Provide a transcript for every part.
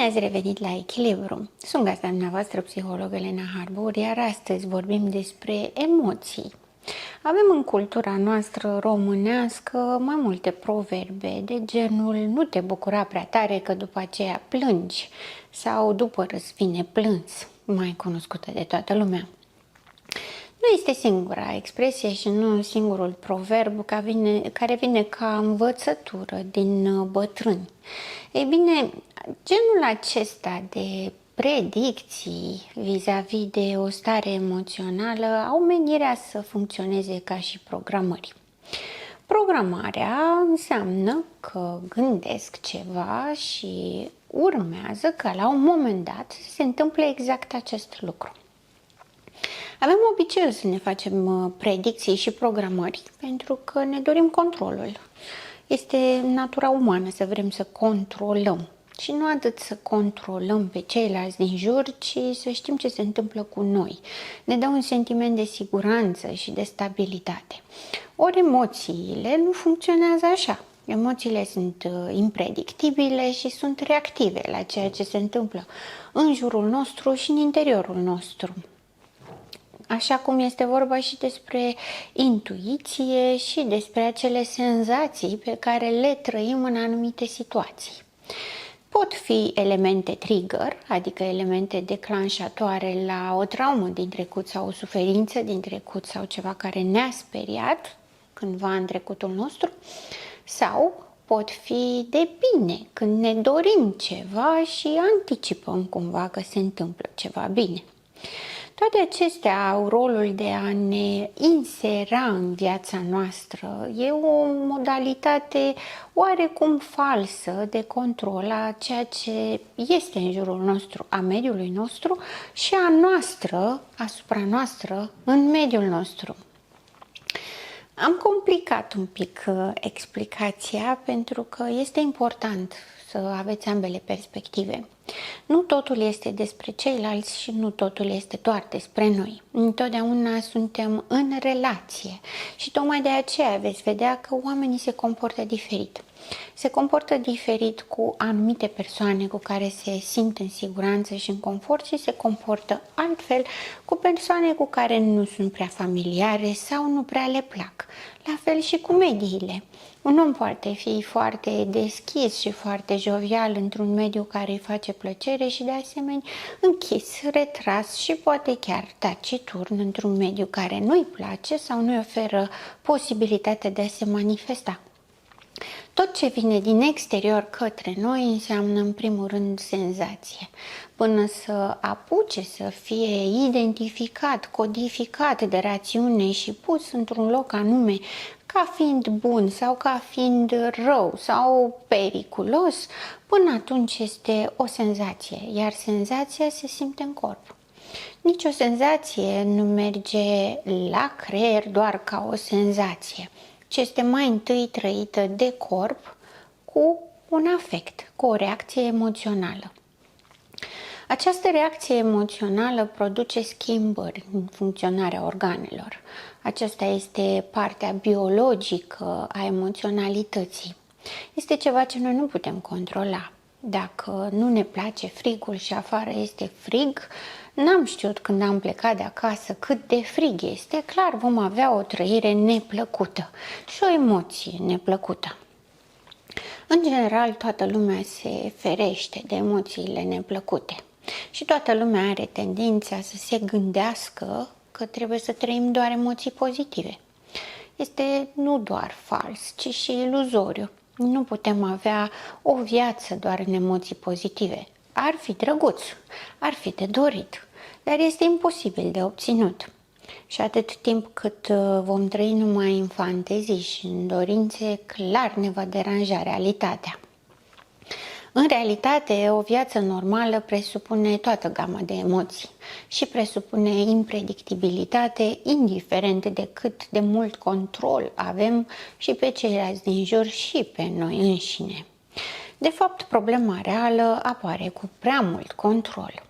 Bine ați revenit la Echilibru! Sunt gazda dumneavoastră, psiholog Elena Harbor, iar astăzi vorbim despre emoții. Avem în cultura noastră românească mai multe proverbe de genul nu te bucura prea tare că după aceea plângi sau după râs vine plâns, mai cunoscută de toată lumea. Nu este singura expresie și nu singurul proverb care vine ca învățătură din bătrâni. Ei bine, genul acesta de predicții vis-a-vis de o stare emoțională au menirea să funcționeze ca și programări. Programarea înseamnă că gândesc ceva și urmează ca la un moment dat să se întâmple exact acest lucru. Avem obiceiul să ne facem predicții și programări pentru că ne dorim controlul. Este natura umană să vrem să controlăm. Și nu atât să controlăm pe ceilalți din jur, ci să știm ce se întâmplă cu noi. Ne dă un sentiment de siguranță și de stabilitate. Ori emoțiile nu funcționează așa. Emoțiile sunt impredictibile și sunt reactive la ceea ce se întâmplă în jurul nostru și în interiorul nostru. Așa cum este vorba și despre intuiție și despre acele senzații pe care le trăim în anumite situații. Pot fi elemente trigger, adică elemente declanșatoare la o traumă din trecut sau o suferință din trecut sau ceva care ne-a speriat cândva în trecutul nostru, sau pot fi de bine, când ne dorim ceva și anticipăm cumva că se întâmplă ceva bine. Toate acestea au rolul de a ne insera în viața noastră. E o modalitate oarecum falsă de control a ceea ce este în jurul nostru, a mediului nostru și a noastră, asupra noastră, în mediul nostru. Am complicat un pic explicația pentru că este important să aveți ambele perspective. Nu totul este despre ceilalți și nu totul este doar despre noi. Întotdeauna suntem în relație și tocmai de aceea veți vedea că oamenii se comportă diferit. Se comportă diferit cu anumite persoane cu care se simt în siguranță și în confort și se comportă altfel cu persoane cu care nu sunt prea familiare sau nu prea le plac. La fel și cu mediile. Un om poate fi foarte deschis și foarte jovial într-un mediu care îi face plăcere și de asemenea închis, retras și poate chiar taciturn într-un mediu care nu-i place sau nu-i oferă posibilitatea de a se manifesta. Tot ce vine din exterior către noi înseamnă în primul rând senzație. Până să apuce să fie identificat, codificat de rațiune și pus într-un loc anume ca fiind bun sau ca fiind rău sau periculos, până atunci este o senzație, iar senzația se simte în corp. Nici o senzație nu merge la creier doar ca o senzație, ci este mai întâi trăită de corp cu un afect, cu o reacție emoțională. Această reacție emoțională produce schimbări în funcționarea organelor. Aceasta este partea biologică a emoționalității. Este ceva ce noi nu putem controla. Dacă nu ne place frigul și afară este frig, n-am știut când am plecat de acasă cât de frig este, clar vom avea o trăire neplăcută și o emoție neplăcută. În general, toată lumea se ferește de emoțiile neplăcute și toată lumea are tendința să se gândească că trebuie să trăim doar emoții pozitive. Este nu doar fals, ci și iluzoriu. Nu putem avea o viață doar în emoții pozitive. Ar fi drăguț, ar fi de dorit, dar este imposibil de obținut. Și atât timp cât vom trăi numai în fantezii și în dorințe, clar ne va deranja realitatea. În realitate, o viață normală presupune toată gama de emoții și presupune impredictibilitate, indiferent de cât de mult control avem și pe ceilalți din jur și pe noi înșine. De fapt, problema reală apare cu prea mult control.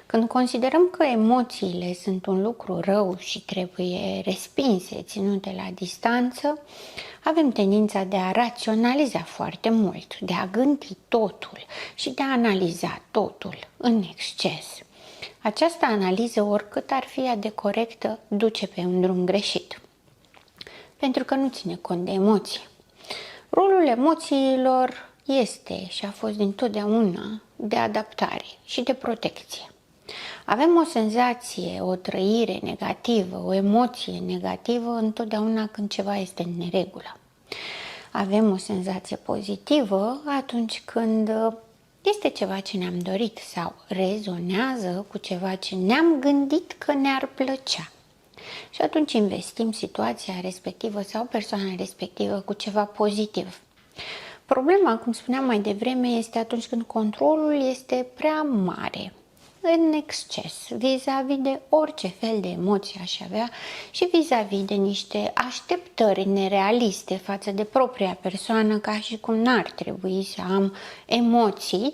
Când considerăm că emoțiile sunt un lucru rău și trebuie respinse, ținute la distanță, avem tendința de a raționaliza foarte mult, de a gândi totul și de a analiza totul în exces. Această analiză, oricât ar fi ea de corectă, duce pe un drum greșit, pentru că nu ține cont de emoții. Rolul emoțiilor este și a fost dintotdeauna de adaptare și de protecție. Avem o senzație, o trăire negativă, o emoție negativă întotdeauna când ceva este în neregulă. Avem o senzație pozitivă atunci când este ceva ce ne-am dorit sau rezonează cu ceva ce ne-am gândit că ne-ar plăcea. Și atunci investim situația respectivă sau persoana respectivă cu ceva pozitiv. Problema, cum spuneam mai devreme, este atunci când controlul este prea mare, în exces, vis-a-vis de orice fel de emoție aș avea și vis-a-vis de niște așteptări nerealiste față de propria persoană, ca și cum n-ar trebui să am emoții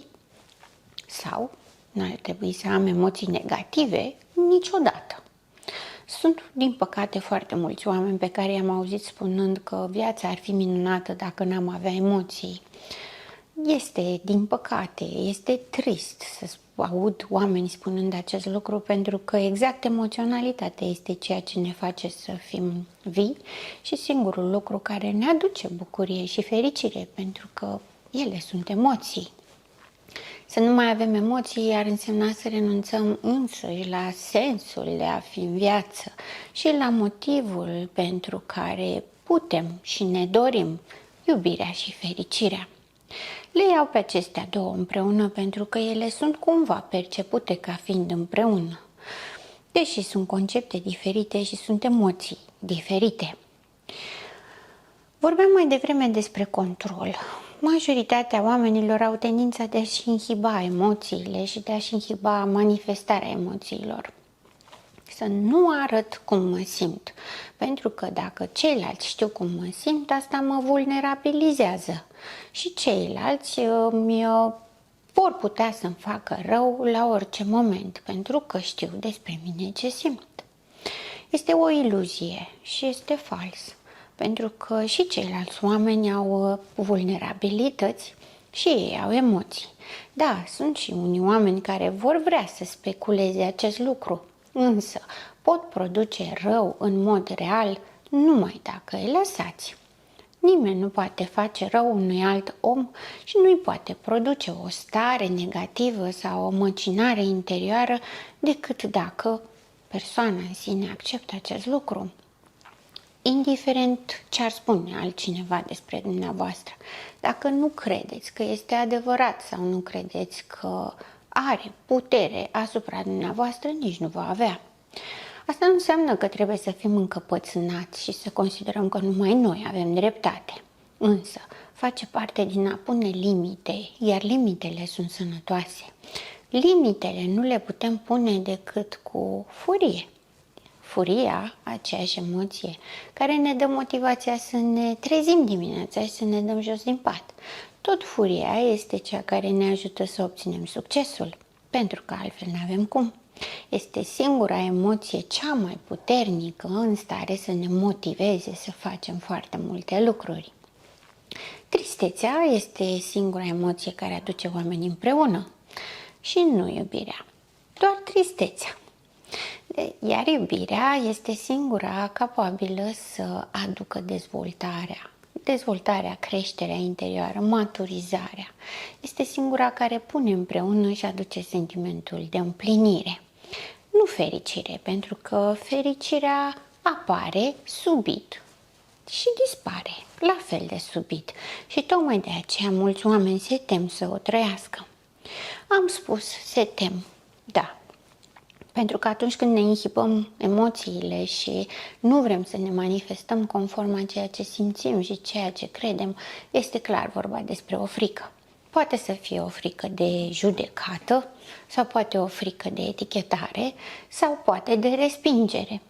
sau n-ar trebui să am emoții negative niciodată. Sunt, din păcate, foarte mulți oameni pe care i-am auzit spunând că viața ar fi minunată dacă n-am avea emoții. Este, din păcate, este trist să aud oameni spunând acest lucru, pentru că exact emoționalitatea este ceea ce ne face să fim vii și singurul lucru care ne aduce bucurie și fericire, pentru că ele sunt emoții. Să nu mai avem emoții ar însemna să renunțăm însăși la sensul de a fi în viață și la motivul pentru care putem și ne dorim iubirea și fericirea. Le iau pe acestea două împreună pentru că ele sunt cumva percepute ca fiind împreună, deși sunt concepte diferite și sunt emoții diferite. Vorbeam mai devreme despre control. Majoritatea oamenilor au tendința de a-și inhiba emoțiile și de a-și inhiba manifestarea emoțiilor. Să nu arăt cum mă simt, pentru că dacă ceilalți știu cum mă simt, asta mă vulnerabilizează și ceilalți vor putea să-mi facă rău la orice moment, pentru că știu despre mine ce simt. Este o iluzie și este fals, pentru că și ceilalți oameni au vulnerabilități și ei au emoții. Da, sunt și unii oameni care vor vrea să speculeze acest lucru, însă pot produce rău în mod real numai dacă îi lăsați. Nimeni nu poate face rău unui alt om și nu îi poate produce o stare negativă sau o măcinare interioară decât dacă persoana în sine acceptă acest lucru. Indiferent ce ar spune altcineva despre dumneavoastră, dacă nu credeți că este adevărat sau nu credeți că are putere asupra dumneavoastră, nici nu va avea. Asta nu înseamnă că trebuie să fim încăpățânați și să considerăm că numai noi avem dreptate. Însă, face parte din a pune limite, iar limitele sunt sănătoase. Limitele nu le putem pune decât cu furie. Furia, aceeași emoție, care ne dă motivația să ne trezim dimineața și să ne dăm jos din pat. Tot furia este cea care ne ajută să obținem succesul, pentru că altfel nu avem cum. Este singura emoție cea mai puternică în stare să ne motiveze să facem foarte multe lucruri. Tristețea este singura emoție care aduce oamenii împreună și nu iubirea, doar tristețea. Iar iubirea este singura capabilă să aducă dezvoltarea, creșterea interioară, maturizarea. Este singura care pune împreună și aduce sentimentul de împlinire. Nu fericire, pentru că fericirea apare subit și dispare, la fel de subit. Și tocmai de aceea mulți oameni se tem să o trăiască. Am spus, se tem, da. Pentru că atunci când ne inhibăm emoțiile și nu vrem să ne manifestăm conform a ceea ce simțim și ceea ce credem, este clar vorba despre o frică. Poate să fie o frică de judecată sau poate o frică de etichetare sau poate de respingere.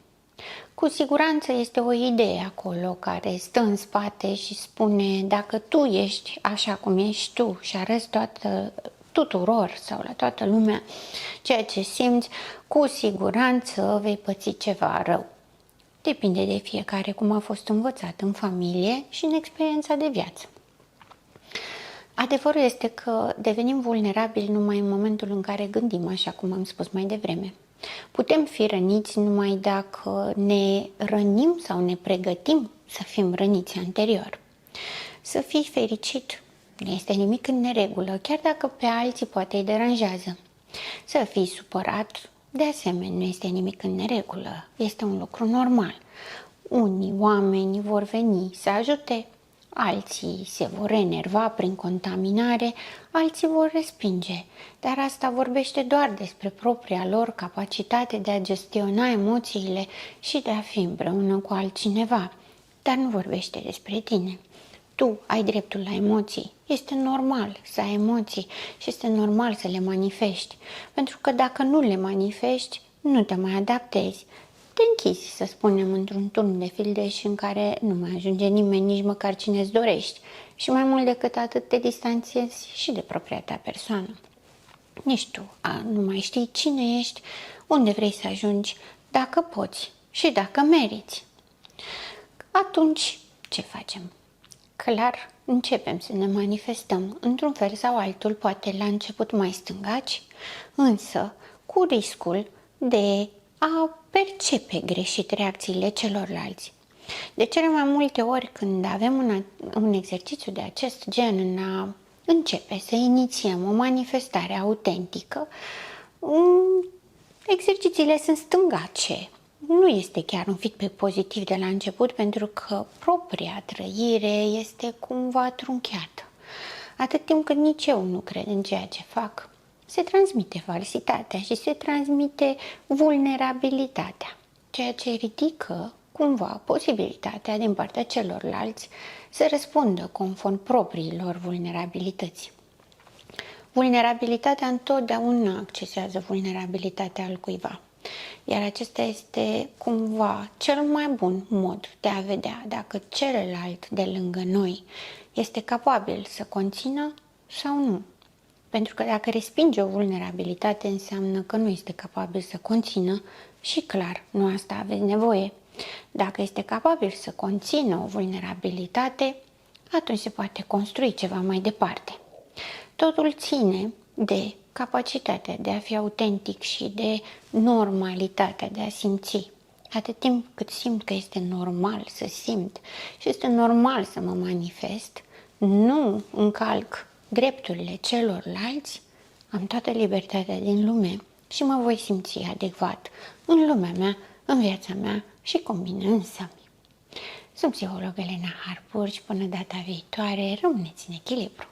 Cu siguranță este o idee acolo care stă în spate și spune: dacă tu ești așa cum ești tu și arăți tuturor sau la toată lumea ceea ce simți, cu siguranță vei păți ceva rău. Depinde de fiecare cum a fost învățat în familie și în experiența de viață. Adevărul este că devenim vulnerabili numai în momentul în care gândim, așa cum am spus mai devreme. Putem fi răniți numai dacă ne rănim sau ne pregătim să fim răniți anterior. Să fii fericit nu este nimic în neregulă, chiar dacă pe alții poate îi deranjează. Să fii supărat, de asemenea, nu este nimic în neregulă, este un lucru normal. Unii oameni vor veni să ajute, alții se vor enerva prin contaminare, alții vor respinge, dar asta vorbește doar despre propria lor capacitate de a gestiona emoțiile și de a fi împreună cu altcineva, dar nu vorbește despre tine. Tu ai dreptul la emoții. Este normal să ai emoții și este normal să le manifesti, pentru că dacă nu le manifesti, nu te mai adaptezi. Te închizi, să spunem, într-un turn de fildeș în care nu mai ajunge nimeni, nici măcar cine îți dorești. Și mai mult decât atât te distanțiezi și de propria ta persoană. Nici tu nu mai știi cine ești, unde vrei să ajungi, dacă poți și dacă meriți. Atunci, ce facem? Clar, începem să ne manifestăm într-un fel sau altul, poate la început mai stângaci, însă cu riscul de a percepe greșit reacțiile celorlalți. De cele mai multe ori când avem un exercițiu de acest gen în a începe să inițiem o manifestare autentică, exercițiile sunt stângace. Nu este chiar un feedback pozitiv de la început, pentru că propria trăire este cumva trunchiată. Atât timp cât nici eu nu cred în ceea ce fac, se transmite falsitatea și se transmite vulnerabilitatea, ceea ce ridică cumva posibilitatea din partea celorlalți să răspundă conform propriilor vulnerabilități. Vulnerabilitatea întotdeauna accesează vulnerabilitatea altcuiva. Iar acesta este cumva cel mai bun mod de a vedea dacă celălalt de lângă noi este capabil să conțină sau nu. Pentru că dacă respinge o vulnerabilitate, înseamnă că nu este capabil să conțină și clar, nu asta aveți nevoie. Dacă este capabil să conțină o vulnerabilitate, atunci se poate construi ceva mai departe. Totul ține de capacitatea de a fi autentic și de normalitatea de a simți. Atât timp cât simt că este normal să simt și este normal să mă manifest, nu încalc drepturile celorlalți, am toată libertatea din lume și mă voi simți adecvat în lumea mea, în viața mea și cu mine însămi. Sunt psiholog Elena Harpur și până data viitoare, rămâneți în echilibru.